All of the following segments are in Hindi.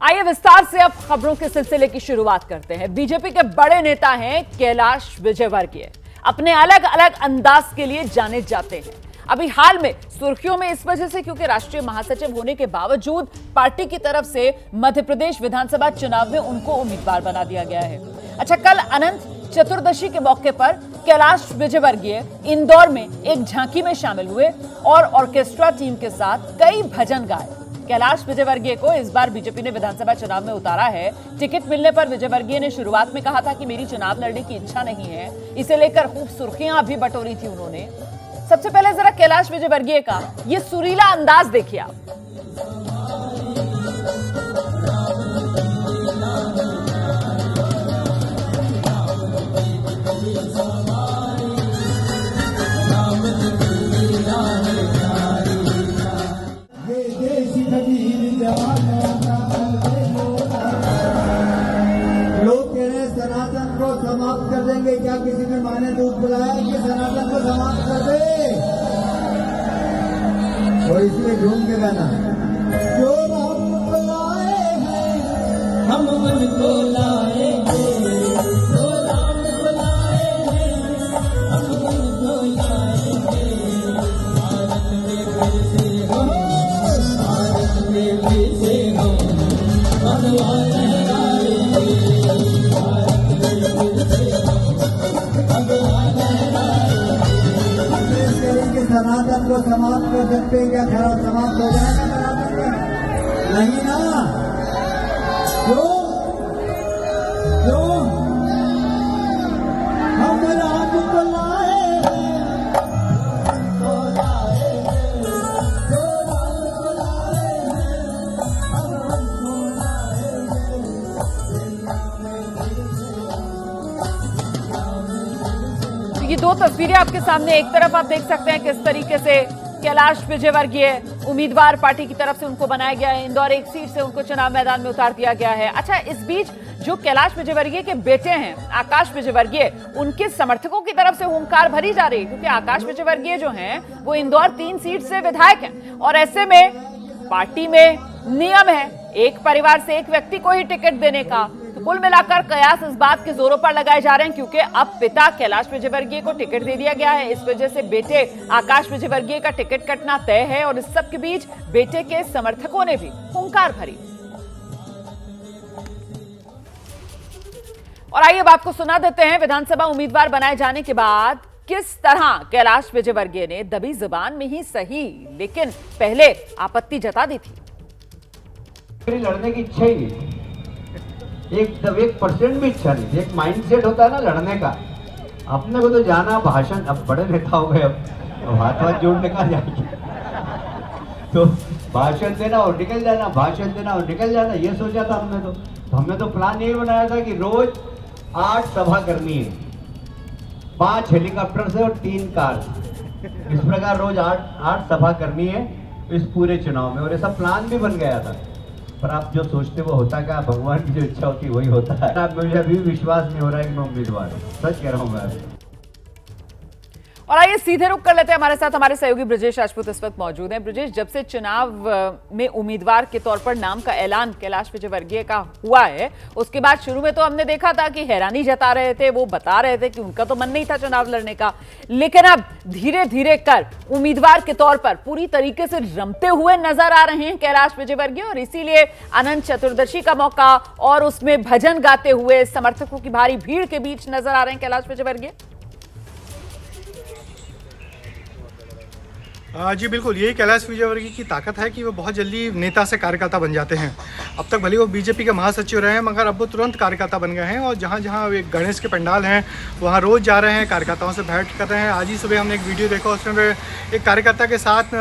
आइए विस्तार से अब खबरों के सिलसिले की शुरुआत करते हैं। बीजेपी के बड़े नेता हैं कैलाश विजयवर्गीय, अपने अलग अलग अंदाज के लिए जाने जाते हैं। अभी हाल में सुर्खियों में इस वजह से क्योंकि राष्ट्रीय महासचिव होने के बावजूद पार्टी की तरफ से मध्य प्रदेश विधानसभा चुनाव में उनको उम्मीदवार बना दिया गया है। अच्छा, कल अनंत चतुर्दशी के मौके पर कैलाश विजयवर्गीय इंदौर में एक झांकी में शामिल हुए और ऑर्केस्ट्रा टीम के साथ कई भजन गाए। कैलाश विजयवर्गीय को इस बार बीजेपी ने विधानसभा चुनाव में उतारा है। टिकट मिलने पर विजयवर्गीय ने शुरुआत में कहा था कि मेरी चुनाव लड़ने की इच्छा नहीं है, इसे लेकर खूब सुर्खियां भी बटोरी थी उन्होंने। सबसे पहले जरा कैलाश विजयवर्गीय का ये सुरीला अंदाज देखिए आप। लोग कह रहे हैं सनातन को समाप्त कर देंगे, क्या किसी ने माने दूध बुलाया कि सनातन को समाप्त कर दे? और इसलिए झूम के गाना जो हम बुलाए हैं हम उनको लाएंगे, जो राम बुलाए हैं हम उनको लाएंगे। भारत में फिर से हो, भारत में फिर से हो, भगवान लहराएंगे। भारत में फिर से हो, भगवान लहराएंगे। सनातन को समाप्त कर सकते हैं क्या? खराब समाप्त हो जाएगा सनातन का? नहीं ना। क्यों क्यों हम राम को लाए हैं, तो लाए हैं, जो राम को लाए हैं हम उनको लाए तो ये दो तस्वीरें आपके सामने, एक तरफ आप देख सकते हैं किस तरीके से कैलाश विजयवर्गीय उम्मीदवार पार्टी की तरफ से उनको बनाया गया है। इंदौर एक सीट से उनको चुनाव मैदान में उतार दिया गया है। अच्छा, इस बीच जो कैलाश विजयवर्गीय के बेटे हैं आकाश विजयवर्गीय, उनके समर्थकों की तरफ से हुंकार भरी जा रही है क्योंकि आकाश विजयवर्गीय जो हैं वो इंदौर 3 सीट से विधायक हैं और ऐसे में पार्टी में नियम है एक परिवार से एक व्यक्ति को ही टिकट देने का। तो कुल मिलाकर कयास इस बात के जोरों पर लगाए जा रहे हैं क्योंकि अब पिता कैलाश विजयवर्गीय को टिकट दे दिया गया है, इस वजह से बेटे आकाश विजयवर्गीय का टिकट कटना तय है और इस सब के बीच बेटे के समर्थकों ने भी हुंकार भरी। और आइए अब आपको सुना देते हैं विधानसभा उम्मीदवार बनाए जाने के बाद किस तरह कैलाश विजयवर्गीय ने दबी जुबान में ही सही लेकिन पहले आपत्ति जता दी थी। मेरी लड़ने की इच्छा ही नहीं, 1% भी इच्छा नहीं। एक माइंडसेट होता है ना लड़ने का। अपने को तो जाना भाषण, अब बड़े नेता हो गए, अब हाथ जोड़ने का जाएंगे तो भाषण देना और निकल जाना, भाषण देना और निकल जाना, ये सोचा था हमने। तो हमने तो प्लान यही बनाया था कि रोज 8 सभा करनी है, 5 हेलीकॉप्टर से और 3 कार, इस प्रकार रोज 8 सभा करनी है इस पूरे चुनाव में। और ये सब प्लान भी बन गया था, पर आप जो सोचते वो होता क्या? भगवान की जो इच्छा होती वही होता है। अब मुझे अभी विश्वास नहीं हो रहा है कि मैं उम्मीदवार हूँ, सच कह रहा हूँ मैं। और आइए सीधे रुक कर लेते हैं, हमारे साथ हमारे सहयोगी ब्रजेश राजपूत इस वक्त मौजूद हैं। ब्रजेश, जब से चुनाव में उम्मीदवार के तौर पर नाम का ऐलान कैलाश विजयवर्गीय का हुआ है, उसके बाद शुरू में तो हमने देखा था कि हैरानी जता रहे थे, वो बता रहे थे कि उनका तो मन नहीं था चुनाव लड़ने का, लेकिन अब धीरे धीरे कर उम्मीदवार के तौर पर पूरी तरीके से रमते हुए नजर आ रहे हैं कैलाश विजयवर्गीय। और इसीलिए अनंत चतुर्दशी का मौका और उसमें भजन गाते हुए समर्थकों की भारी भीड़ के बीच नजर आ रहे हैं कैलाश विजयवर्गीय। जी बिल्कुल, यही कैलाश विजयवर्गीय की ताकत है कि वो बहुत जल्दी नेता से कार्यकर्ता बन जाते हैं। अब तक भले वो बीजेपी के महासचिव रहे हैं मगर अब वो तुरंत कार्यकर्ता बन गए हैं और जहाँ जहाँ एक गणेश के पंडाल हैं वहाँ रोज़ जा रहे हैं, कार्यकर्ताओं से भेंट कर रहे हैं। आज ही सुबह हमने एक वीडियो देखा, उसमें एक कार्यकर्ता के साथ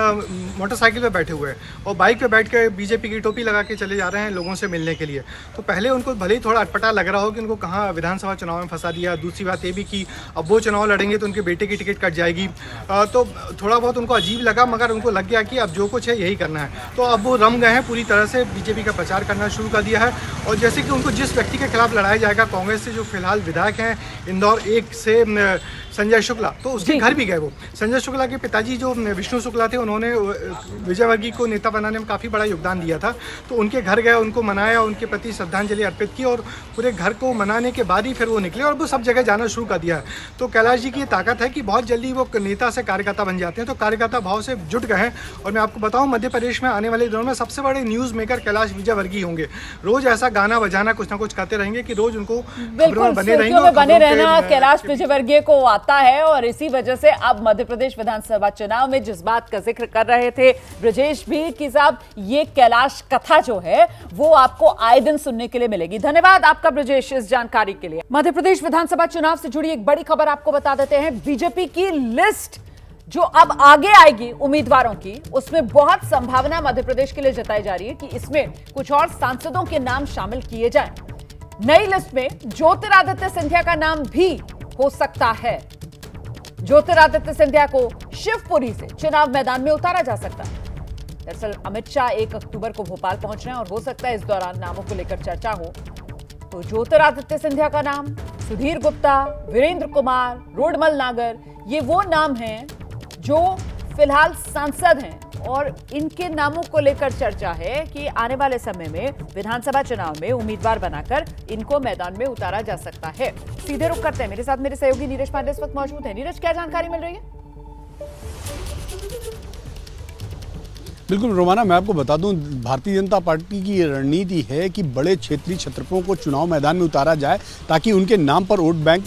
मोटरसाइकिल पर बैठे हुए और बाइक पर बैठ के बीजेपी की टोपी लगा के चले जा रहे हैं लोगों से मिलने के लिए। तो पहले उनको भले ही थोड़ा अटपटा लग रहा हो कि उनको कहाँ विधानसभा चुनाव में फंसा दिया। दूसरी बात ये भी कि अब वो चुनाव लड़ेंगे तो उनके बेटे की टिकट कट जाएगी, तो थोड़ा बहुत उनको अजीब लगा मगर उनको लग गया कि अब जो कुछ है यही करना है। तो अब वो रम गए हैं, पूरी तरह से बीजेपी का प्रचार करना शुरू कर दिया है। और जैसे कि उनको जिस व्यक्ति के खिलाफ लड़ाया जाएगा, कांग्रेस से जो फिलहाल विधायक हैं इंदौर 1 से संजय शुक्ला, तो उसके जी। घर भी गए वो। संजय शुक्ला के पिताजी जो विष्णु शुक्ला थे, उन्होंने विजयवर्गीय को नेता बनाने में काफ़ी बड़ा योगदान दिया था। तो उनके घर गए, उनको मनाया, उनके प्रति श्रद्धांजलि अर्पित की और पूरे घर को मनाने के बाद ही फिर वो निकले और वो सब जगह जाना शुरू कर दिया है। तो कैलाश जी की ये ताकत है कि बहुत जल्दी वो नेता से कार्यकर्ता बन जाते हैं। तो कार्यकर्ता भाव से जुट गए हैं। और मैं आपको बताऊं, मध्य प्रदेश में आने वाले दिनों में सबसे बड़े न्यूज़ मेकर कैलाश विजयवर्गीय होंगे। रोज ऐसा गाना बजाना कुछ ना कुछ करते रहेंगे कि रोज उनको खबरों बिल्कुल में बने रहेंगे। सुर्खियों में और बने खबरों के, रहना कैलाश विजयवर्गीय को आता है। और इसी वजह से अब मध्य प्रदेश विधानसभा चुनाव में जिस बात का जिक्र कर रहे थे ब्रजेश भी कि साहब, ये कैलाश कथा जो है वो आपको आए दिन सुनने के लिए मिलेगी। धन्यवाद आपका ब्रजेश इस जानकारी के लिए। मध्य प्रदेश विधानसभा चुनाव से जुड़ी एक बड़ी खबर आपको बता देते हैं। बीजेपी की लिस्ट जो अब आगे आएगी उम्मीदवारों की, उसमें बहुत संभावना मध्य प्रदेश के लिए जताई जा रही है कि इसमें कुछ और सांसदों के नाम शामिल किए जाएं। नई लिस्ट में ज्योतिरादित्य सिंधिया का नाम भी हो सकता है। ज्योतिरादित्य सिंधिया को शिवपुरी से चुनाव मैदान में उतारा जा सकता है। दरअसल अमित शाह 1 अक्टूबर को भोपाल पहुंच रहे हैं और हो सकता है इस दौरान नामों को लेकर चर्चा हो। तो ज्योतिरादित्य सिंधिया का नाम, सुधीर गुप्ता, वीरेंद्र कुमार, रोडमल नागर, ये वो नाम हैं जो फिलहाल सांसद हैं और इनके नामों को लेकर चर्चा है कि आने वाले समय में विधानसभा चुनाव में उम्मीदवार बनाकर इनको मैदान में उतारा जा सकता है। सीधे रुख करते हैं, मेरे साथ मेरे सहयोगी नीरज पांडे इस वक्त मौजूद हैं। नीरज, क्या जानकारी मिल रही है? बिल्कुल रोमाना, मैं आपको बता दूं, भारतीय जनता पार्टी की ये रणनीति है कि बड़े क्षेत्रीय क्षेत्रफों को चुनाव मैदान में उतारा जाए ताकि उनके नाम पर वोट बैंक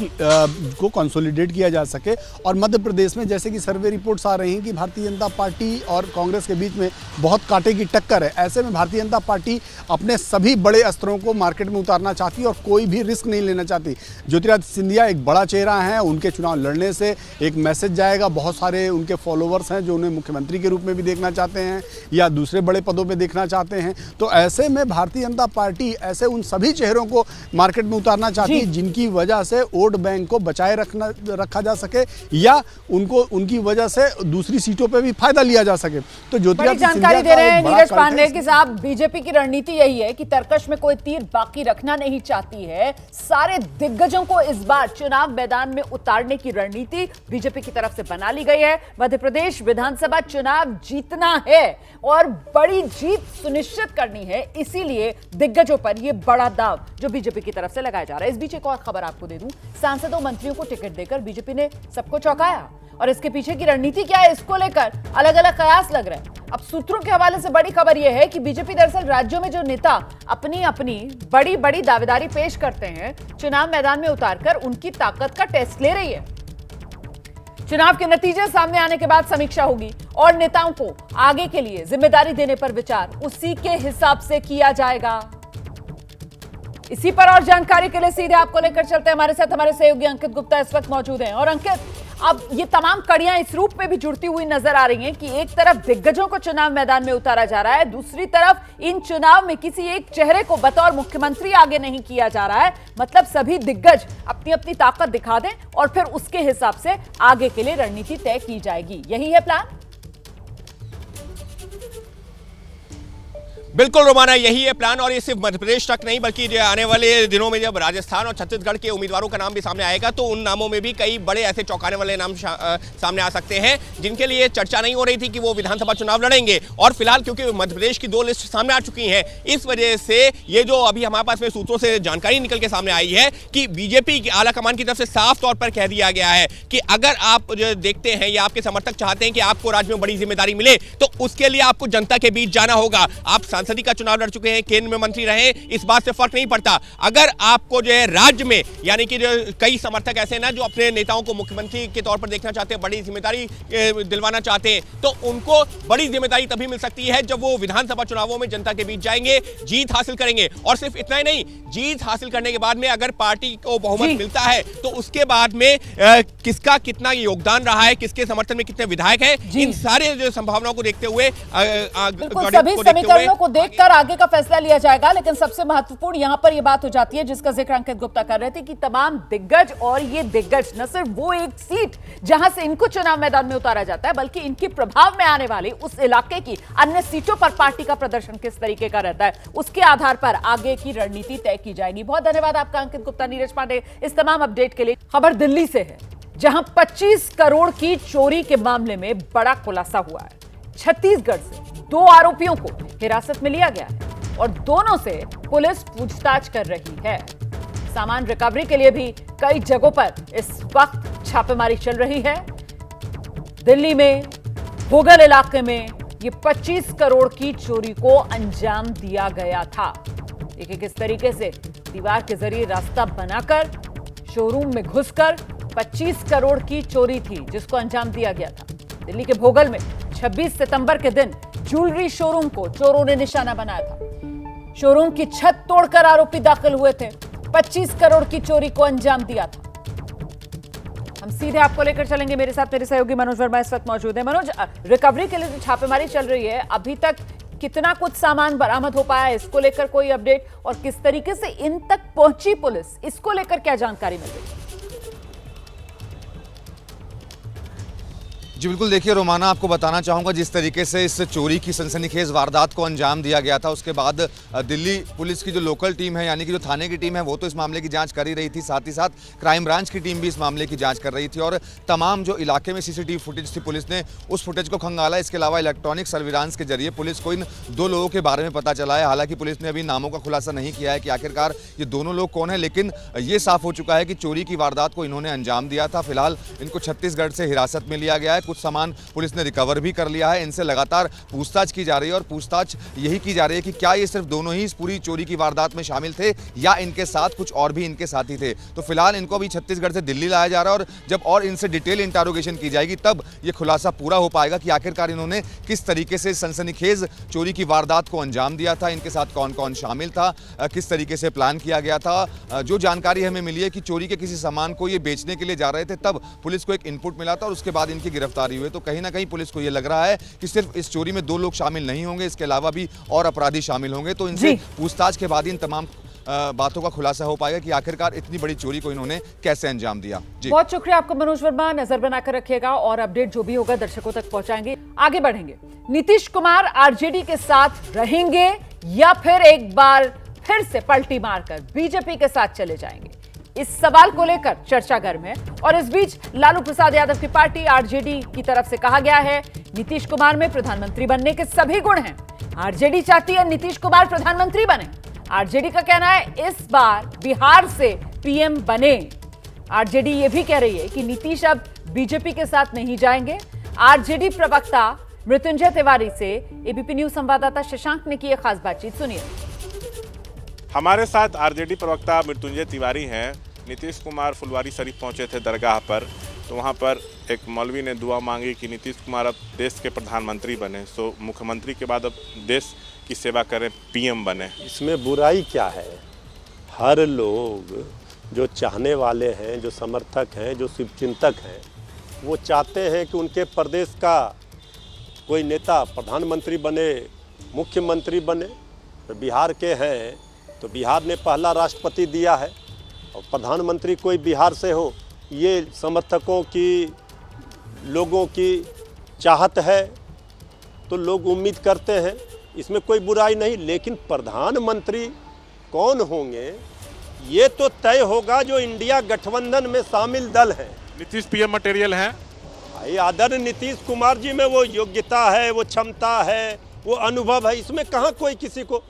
को कंसोलिडेट किया जा सके। और मध्य प्रदेश में जैसे कि सर्वे रिपोर्ट्स आ रही हैं कि भारतीय जनता पार्टी और कांग्रेस के बीच में बहुत कांटे की टक्कर है। ऐसे में भारतीय जनता पार्टी अपने सभी बड़े अस्त्रों को मार्केट में उतारना चाहती है और कोई भी रिस्क नहीं लेना चाहती। ज्योतिरादित्य सिंधिया एक बड़ा चेहरा है, उनके चुनाव लड़ने से एक मैसेज जाएगा। बहुत सारे उनके फॉलोवर्स हैं जो उन्हें मुख्यमंत्री के रूप में भी देखना चाहते हैं या दूसरे बड़े पदों पे देखना चाहते हैं। तो ऐसे में भारतीय जनता पार्टी ऐसे उन सभी चेहरों को मार्केट में उतारना चाहती है जिनकी वजह से वोट बैंक को बचाए रखा जा सके या उनको उनकी वजह से दूसरी सीटों पे भी फायदा लिया जा सके। तो बड़ी जानकारी दे रहे हैं नीरज पांडे कि साहब, बीजेपी की रणनीति यही है कि तरकश में कोई तीर बाकी रखना नहीं चाहती है। सारे दिग्गजों को इस बार चुनाव मैदान में उतारने की रणनीति बीजेपी की तरफ से बना ली गई है। मध्य प्रदेश विधानसभा चुनाव जीतना है और बड़ी जीत सुनिश्चित करनी है, इसीलिए दिग्गजों पर यह बड़ा दाव जो बीजेपी की तरफ से लगाया जा रहा है। इस बीच एक और खबर आपको दे दूं, सांसदों मंत्रियों को टिकट देकर बीजेपी ने सबको चौंकाया और इसके पीछे की रणनीति क्या है, इसको लेकर अलग अलग कयास लग रहे हैं। अब सूत्रों के हवाले से बड़ी खबर यह है कि बीजेपी दरअसल राज्यों में जो नेता अपनी अपनी बड़ी बड़ी दावेदारी पेश करते हैं, चुनाव मैदान में उतारकर उनकी ताकत का टेस्ट ले रही है। चुनाव के नतीजे सामने आने के बाद समीक्षा होगी और नेताओं को आगे के लिए जिम्मेदारी देने पर विचार उसी के हिसाब से किया जाएगा। इसी पर और जानकारी के लिए सीधे आपको लेकर चलते हैं। हमारे साथ हमारे सहयोगी अंकित गुप्ता इस वक्त मौजूद हैं। और अंकित, अब ये तमाम कड़ियां इस रूप में भी जुड़ती हुई नजर आ रही हैं कि एक तरफ दिग्गजों को चुनाव मैदान में उतारा जा रहा है, दूसरी तरफ इन चुनाव में किसी एक चेहरे को बतौर मुख्यमंत्री आगे नहीं किया जा रहा है। मतलब सभी दिग्गज अपनी अपनी ताकत दिखा दें और फिर उसके हिसाब से आगे के लिए रणनीति तय की जाएगी। यही है प्लान? बिल्कुल रोमाना, यही है प्लान। और ये सिर्फ मध्य प्रदेश तक नहीं बल्कि आने वाले दिनों में जब राजस्थान और छत्तीसगढ़ के उम्मीदवारों का नाम भी सामने आएगा तो उन नामों में भी कई बड़े ऐसे चौंकाने वाले नाम सामने आ सकते हैं जिनके लिए चर्चा नहीं हो रही थी कि वो विधानसभा चुनाव लड़ेंगे। और फिलहाल क्योंकि मध्य प्रदेश की 2 लिस्ट सामने आ चुकी हैं, इस वजह से ये जो अभी हमारे पास में सूत्रों से जानकारी निकल के सामने आई है कि बीजेपी की आला कमान की तरफ से साफ तौर पर कह दिया गया है कि अगर आप देखते हैं या आपके समर्थक चाहते हैं कि आपको राज्य में बड़ी जिम्मेदारी मिले तो उसके लिए आपको जनता के बीच जाना होगा। आप सांसदी का चुनाव लड़ चुके हैं, केंद्र में मंत्री रहे, इस बात से फर्क नहीं पड़ता। अगर आपको जो है राज्य में, यानी कि जो कई समर्थक ऐसे ना जो अपने नेताओं को मुख्यमंत्री के तौर पर देखना चाहते हैं, बड़ी जिम्मेदारी दिलवाना चाहते हैं, तो उनको बड़ी जिम्मेदारी तभी मिल सकती है जब वो विधानसभा चुनावों में जनता के बीच जाएंगे, जीत हासिल करेंगे। और सिर्फ इतना ही नहीं, जीत हासिल करने के बाद में अगर पार्टी को बहुमत मिलता है तो उसके बाद में किसका कितना योगदान रहा है, किसके समर्थन में कितने विधायक हैं, इन सारे जो संभावनाओं को देखते हुए, सभी समीकरणों को देखकर आगे का फैसला लिया जाएगा। लेकिन सबसे महत्वपूर्ण यहां पर यह बात हो जाती है जिसका जिक्र अंकित गुप्ता कर रहे थे कि तमाम दिग्गज, और ये दिग्गज न सिर्फ वो एक सीट जहां से इनको चुनाव मैदान में उतारा जाता है बल्कि इनके प्रभाव में आने वाली उस इलाके की अन्य सीटों पर पार्टी का प्रदर्शन किस तरीके का रहता है, उसके आधार पर आगे की रणनीति तय की जाएगी। बहुत धन्यवाद आपका अंकित गुप्ता, नीरज पांडे, इस तमाम अपडेट के लिए। खबर दिल्ली से है। जहां 25 करोड़ की चोरी के मामले में बड़ा खुलासा हुआ है। छत्तीसगढ़ से 2 आरोपियों को हिरासत में लिया गया है और दोनों से पुलिस पूछताछ कर रही है। सामान रिकवरी के लिए भी कई जगहों पर इस वक्त छापेमारी चल रही है। दिल्ली में भोगल इलाके में ये 25 करोड़ की चोरी को अंजाम दिया गया था। देखिए किस तरीके से दीवार के जरिए रास्ता बनाकर शोरूम में घुसकर 25 करोड़ की चोरी थी जिसको अंजाम दिया गया था। दिल्ली के भोगल में 26 सितंबर के दिन ज्वेलरी शोरूम को चोरों ने निशाना बनाया था। शोरूम की छत तोड़कर आरोपी दाखिल हुए थे। 25 करोड़ की चोरी को अंजाम दिया था। हम सीधे आपको लेकर चलेंगे, मेरे साथ मेरे सहयोगी मनोज वर्मा इस वक्त मौजूद है। मनोज, रिकवरी के लिए जो छापेमारी चल रही है, अभी तक कितना कुछ सामान बरामद हो पाया है, इसको लेकर कोई अपडेट, और किस तरीके से इन तक पहुंची पुलिस, इसको लेकर क्या जानकारी मिल रही है? जी बिल्कुल, देखिए रोमाना, आपको बताना चाहूँगा जिस तरीके से इस चोरी की सनसनीखेज वारदात को अंजाम दिया गया था, उसके बाद दिल्ली पुलिस की जो लोकल टीम है, यानी कि जो थाने की टीम है, वो तो इस मामले की जांच कर ही रही थी, साथ ही साथ क्राइम ब्रांच की टीम भी इस मामले की जांच कर रही थी और तमाम जो इलाके में सीसीटीवी फुटेज थी, पुलिस ने उस फुटेज को खंगाला। इसके अलावा इलेक्ट्रॉनिक सर्विलांस के जरिए पुलिस को इन 2 लोगों के बारे में पता चला है। हालांकि पुलिस ने अभी नामों का खुलासा नहीं किया है कि आखिरकार ये दोनों लोग कौन है, लेकिन ये साफ हो चुका है कि चोरी की वारदात को इन्होंने अंजाम दिया था। फिलहाल इनको छत्तीसगढ़ से हिरासत में लिया गया है। कुछ सामान पुलिस ने रिकवर भी कर लिया है। इनसे लगातार पूछताछ की जा रही है और पूछताछ यही की जा रही है कि क्या ये सिर्फ दोनों ही इस पूरी चोरी की वारदात में शामिल थे या इनके साथ कुछ और भी इनके साथी थे। तो फिलहाल इनको अभी छत्तीसगढ़ से दिल्ली लाया जा रहा है और जब और इनसे डिटेल इंटरोगेशन की जाएगी तब ये खुलासा पूरा हो पाएगा कि आखिरकार इन्होंने किस तरीके से सनसनीखेज चोरी की वारदात को अंजाम दिया था, इनके साथ कौन कौन शामिल था, किस तरीके से प्लान किया गया था। जो जानकारी हमें मिली है कि चोरी के किसी सामान को ये बेचने के लिए जा रहे थे, तब पुलिस को एक इनपुट मिला था और उसके बाद इनकी गिरफ्तारी हुई। तो कहीं ना कहीं पुलिस को ये लग रहा है कि सिर्फ इस चोरी में 2 लोग शामिल नहीं होंगे, इसके अलावा भी और अपराधी शामिल होंगे। तो इनसे पूछताछ के बाद इन तमाम बातों का खुलासा हो पाएगा कि आखिरकार इतनी बड़ी चोरी को इन्होंने कैसे अंजाम दिया। जी बहुत शुक्रिया आपको मनोज वर्मा, नजर बनाकर रखिएगा और अपडेट जो भी होगा दर्शकों तक पहुंचाएंगे। आगे बढ़ेंगे, नीतीश कुमार आरजेडी के साथ रहेंगे या फिर एक बार फिर से पलटी मारकर बीजेपी के साथ चले जाएंगे, इस सवाल को लेकर चर्चा गर्म है। और इस बीच लालू प्रसाद यादव की पार्टी आरजेडी की तरफ से कहा गया है नीतीश कुमार में प्रधानमंत्री बनने के सभी गुण हैं। आरजेडी चाहती है नीतीश कुमार प्रधानमंत्री बने। आरजेडी का कहना है इस बार बिहार से पीएम बने। आरजेडी यह भी कह रही है कि नीतीश अब बीजेपी के साथ नहीं जाएंगे। आरजेडी प्रवक्ता मृत्युंजय तिवारी से एबीपी न्यूज संवाददाता शशांक ने की एक खास बातचीत, सुनिए। हमारे साथ आरजेडी प्रवक्ता मृत्युंजय तिवारी हैं। नीतीश कुमार फुलवारी शरीफ पहुंचे थे दरगाह पर, तो वहां पर एक मौलवी ने दुआ मांगी कि नीतीश कुमार अब देश के प्रधानमंत्री बने, सो मुख्यमंत्री के बाद अब देश की सेवा करें, पीएम बने। इसमें बुराई क्या है? हर लोग जो चाहने वाले हैं, जो समर्थक हैं, जो शुभचिंतक हैं, वो चाहते हैं कि उनके प्रदेश का कोई नेता प्रधानमंत्री बने, मुख्यमंत्री बने। तो बिहार के हैं तो बिहार ने पहला राष्ट्रपति दिया है और प्रधानमंत्री कोई बिहार से हो, ये समर्थकों की, लोगों की चाहत है, तो लोग उम्मीद करते हैं, इसमें कोई बुराई नहीं। लेकिन प्रधानमंत्री कौन होंगे ये तो तय होगा जो इंडिया गठबंधन में शामिल दल है। नीतीश पीएम मटेरियल हैं। भाई आदरणीय नीतीश कुमार जी में वो योग्यता है, वो क्षमता है, वो अनुभव है, इसमें कहाँ कोई किसी को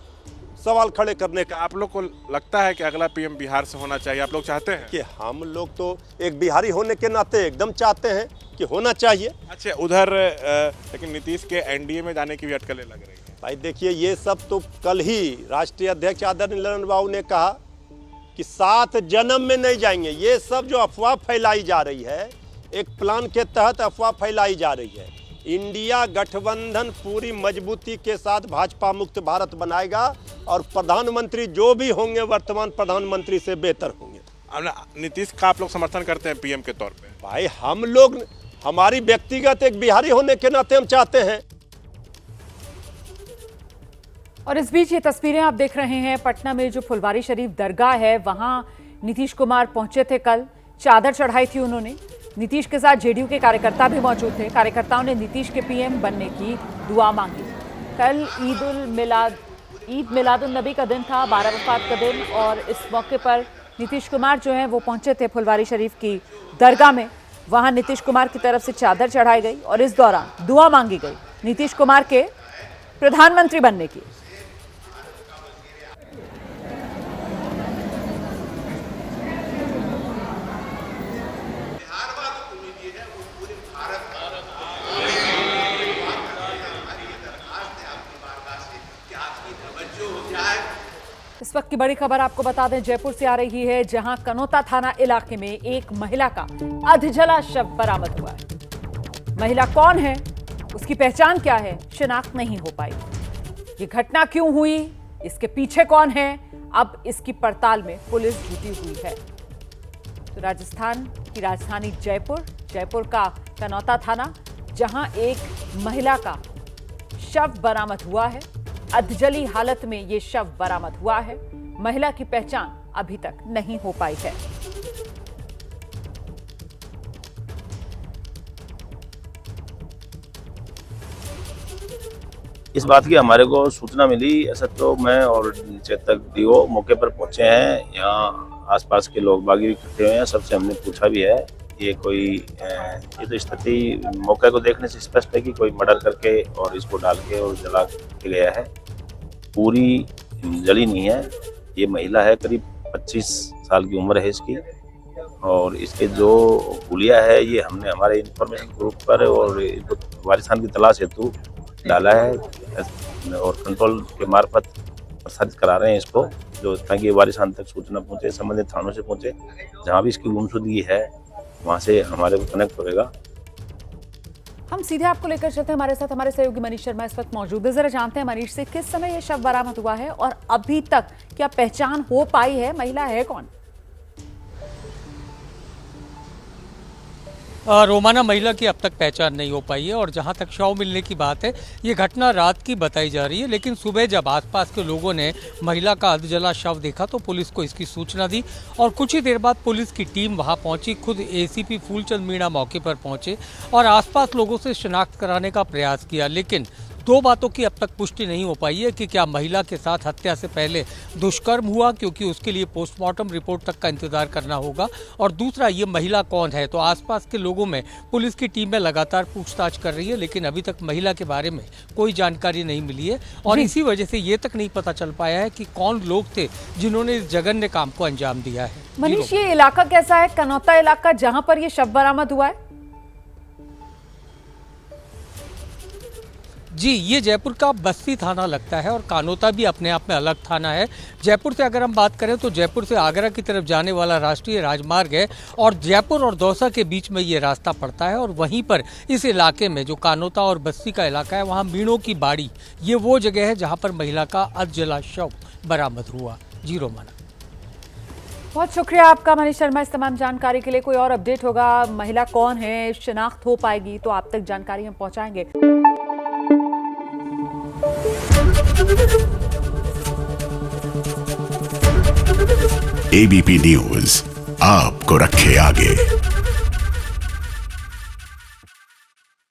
सवाल खड़े करने का। आप लोग को लगता है कि अगला पीएम बिहार से होना चाहिए? आप लोग चाहते हैं कि हम लोग तो एक बिहारी होने के नाते एकदम चाहते हैं कि होना चाहिए। अच्छा, उधर लेकिन नीतीश के एनडीए में जाने की भी अटकलें लग रही हैं। भाई देखिए, ये सब तो कल ही राष्ट्रीय अध्यक्ष आदरणीय नरेंद्र बाबू ने कहा कि 7 जन्म में नहीं जाएंगे। ये सब जो अफवाह फैलाई जा रही है, एक प्लान के तहत अफवाह फैलाई जा रही है। इंडिया गठबंधन पूरी मजबूती के साथ भाजपा मुक्त भारत बनाएगा और प्रधानमंत्री जो भी होंगे वर्तमान प्रधानमंत्री से बेहतर होंगे। नीतीश का आप लोग समर्थन करते हैं पीएम के तौर पे? भाई हम लोग, हमारी व्यक्तिगत एक बिहारी होने के नाते हम चाहते हैं। और इस बीच ये तस्वीरें आप देख रहे हैं, पटना में जो फुलवारी शरीफ दरगाह है वहां नीतीश कुमार पहुंचे थे कल, चादर चढ़ाई थी उन्होंने। नीतीश के साथ जेडीयू के कार्यकर्ता भी मौजूद थे। कार्यकर्ताओं ने नीतीश के पीएम बनने की दुआ मांगी। कल ईद मिलादुन नबी का दिन था, 12 वफात का दिन, और इस मौके पर नीतीश कुमार जो हैं वो पहुंचे थे फुलवारी शरीफ की दरगाह में। वहां नीतीश कुमार की तरफ से चादर चढ़ाई गई और इस दौरान दुआ मांगी गई नीतीश कुमार के प्रधानमंत्री बनने की। इस वक्त की बड़ी खबर आपको बता दें, जयपुर से आ रही है, जहां कनौता थाना इलाके में एक महिला का अधजला शव बरामद हुआ है। महिला कौन है, उसकी पहचान क्या है, शिनाख्त नहीं हो पाई। ये घटना क्यों हुई, इसके पीछे कौन है, अब इसकी पड़ताल में पुलिस जुटी हुई है। तो राजस्थान की राजधानी जयपुर का कनौता थाना, जहां एक महिला का शव बरामद हुआ है। अधजली हालत में यह शव बरामद हुआ है। महिला की पहचान अभी तक नहीं हो पाई है। इस बात की हमारे को सूचना मिली, ऐसा तो मैं और चेतक डीओ मौके पर पहुंचे हैं। यहाँ आसपास के लोग बागी भी इकट्ठे हुए हैं, सबसे हमने पूछा भी है। ये तो स्थिति मौके को देखने से स्पष्ट है कि कोई मर्डर करके और इसको डाल के और जला के गया है। पूरी जली नहीं है। ये महिला है, करीब 25 साल की उम्र है इसकी, और इसके जो हुलिया है ये हमने हमारे इंफॉर्मेशन ग्रुप पर और वारिसान की तलाश हेतु डाला है और कंट्रोल के मार्फत प्रसारित करा रहे हैं इसको, जो ताकि वारिसान तक सूचना पहुंचे, संबंधित थानों से पहुंचे। जहाँ भी इसकी गुमशुदगी है वहाँ से हमारे को कनेक्ट होगा। हम सीधे आपको लेकर चलते हैं, हमारे साथ हमारे सहयोगी मनीष शर्मा इस वक्त मौजूद है। जरा जानते हैं मनीष से, किस समय यह शव बरामद हुआ है और अभी तक क्या पहचान हो पाई है, महिला है कौन? रोमाना, महिला की अब तक पहचान नहीं हो पाई है और जहां तक शव मिलने की बात है, ये घटना रात की बताई जा रही है। लेकिन सुबह जब आसपास के लोगों ने महिला का अधजला शव देखा तो पुलिस को इसकी सूचना दी और कुछ ही देर बाद पुलिस की टीम वहां पहुंची। खुद एसीपी फूलचंद मीणा मौके पर पहुंचे और आसपास लोगों से शिनाख्त कराने का प्रयास किया। लेकिन दो बातों की अब तक पुष्टि नहीं हो पाई है कि क्या महिला के साथ हत्या से पहले दुष्कर्म हुआ, क्योंकि उसके लिए पोस्टमार्टम रिपोर्ट तक का इंतजार करना होगा, और दूसरा ये महिला कौन है। तो आसपास के लोगों में पुलिस की टीमें लगातार पूछताछ कर रही है, लेकिन अभी तक महिला के बारे में कोई जानकारी नहीं मिली है और इसी वजह से ये तक नहीं पता चल पाया है कि कौन लोग थे जिन्होंने इस जघन्य काम को अंजाम दिया है। मनीष, ये इलाका कैसा है, कनौता इलाका जहां पर ये शव बरामद हुआ है? जी, ये जयपुर का बस्ती थाना लगता है और कानोता भी अपने आप में अलग थाना है। जयपुर से अगर हम बात करें तो जयपुर से आगरा की तरफ जाने वाला राष्ट्रीय राजमार्ग है और जयपुर और दौसा के बीच में ये रास्ता पड़ता है और वहीं पर इस इलाके में जो कानोता और बस्ती का इलाका है, वहाँ मीणों की बाड़ी, ये वो जगह है जहाँ पर महिला का अधजला शव बरामद हुआ। जी रोमाना, बहुत शुक्रिया आपका मनीष शर्मा इस तमाम जानकारी के लिए। कोई और अपडेट होगा, महिला कौन है, शिनाख्त हो पाएगी तो आप तक जानकारी हम पहुंचाएंगे। एबीपी न्यूज आपको रखे आगे।